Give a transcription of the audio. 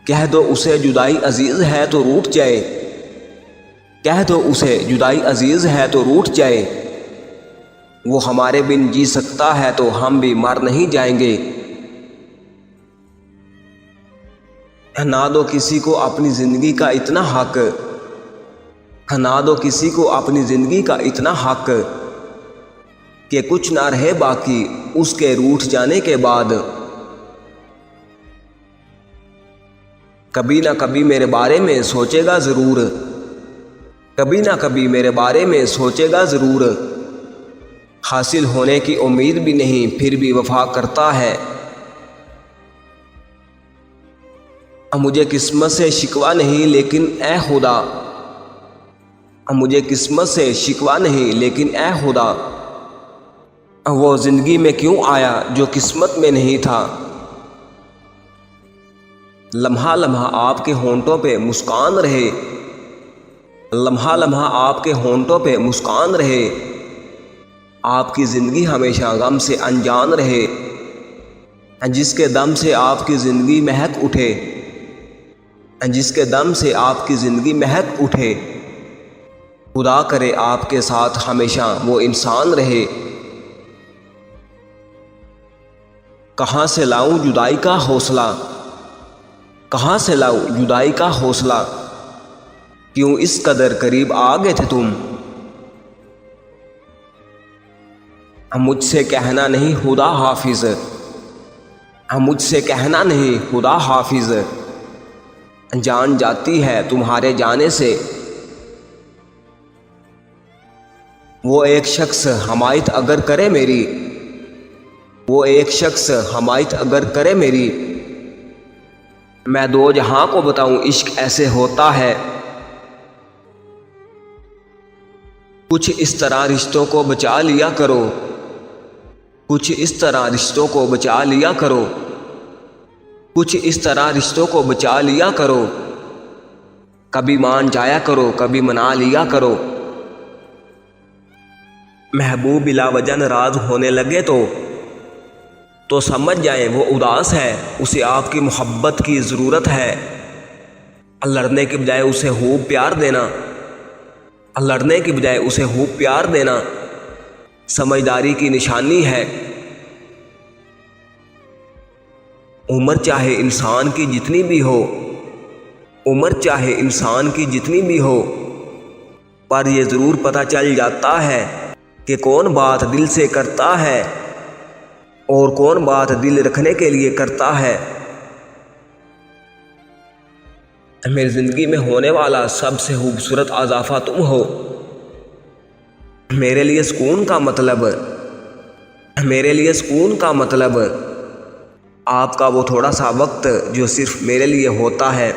کہہ دو اسے جدائی عزیز ہے تو روٹھ جائے، کہہ دو اسے جدائی عزیز ہے تو روٹھ جائے، وہ ہمارے بن جی سکتا ہے تو ہم بھی مر نہیں جائیں گے۔ نہ دو کسی کو اپنی زندگی کا اتنا حق، نہ دو کسی کو اپنی زندگی کا اتنا حق کہ کچھ نہ رہے باقی اس کے روٹھ جانے کے بعد۔ کبھی نہ کبھی میرے بارے میں سوچے گا ضرور، کبھی نہ کبھی میرے بارے میں سوچے گا ضرور، حاصل ہونے کی امید بھی نہیں پھر بھی وفا کرتا ہے۔ مجھے قسمت سے شکوہ نہیں لیکن اے خدا، مجھے قسمت سے شکوہ نہیں لیکن اے خدا، وہ زندگی میں کیوں آیا جو قسمت میں نہیں تھا۔ لمحہ لمحہ آپ کے ہونٹوں پہ مسکان رہے، لمحہ لمحہ آپ کے ہونٹوں پہ مسکان رہے، آپ کی زندگی ہمیشہ غم سے انجان رہے، جس کے دم سے آپ کی زندگی مہک اٹھے، جس کے دم سے آپ کی زندگی مہک اٹھے، خدا کرے آپ کے ساتھ ہمیشہ وہ انسان رہے۔ کہاں سے لاؤں جدائی کا حوصلہ، کہاں سے لاؤں جدائی کا حوصلہ، کیوں اس قدر قریب آ گئے تھے تم۔ مجھ سے کہنا نہیں خدا حافظ، مجھ سے کہنا نہیں خدا حافظ، جان جاتی ہے تمہارے جانے سے۔ وہ ایک شخص حمایت اگر کرے میری، وہ ایک شخص حمایت اگر کرے میری، میں دو جہاں کو بتاؤں عشق ایسے ہوتا ہے۔ کچھ اس طرح رشتوں کو بچا لیا کرو، کچھ اس طرح رشتوں کو بچا لیا کرو، کچھ اس طرح رشتوں کو بچا لیا کرو، کبھی مان جایا کرو کبھی منا لیا کرو۔ محبوب بلا وجہ ناراض ہونے لگے تو سمجھ جائیں وہ اداس ہے، اسے آپ کی محبت کی ضرورت ہے۔ لڑنے کی بجائے اسے خوب پیار دینا، لڑنے کی بجائے اسے خوب پیار دینا سمجھداری کی نشانی ہے۔ عمر چاہے انسان کی جتنی بھی ہو، عمر چاہے انسان کی جتنی بھی ہو، پر یہ ضرور پتہ چل جاتا ہے کہ کون بات دل سے کرتا ہے اور کون بات دل رکھنے کے لیے کرتا ہے۔ میری زندگی میں ہونے والا سب سے خوبصورت اضافہ تم ہو، میرے لیے سکون کا مطلب، میرے لیے سکون کا مطلب آپ کا وہ تھوڑا سا وقت جو صرف میرے لیے ہوتا ہے۔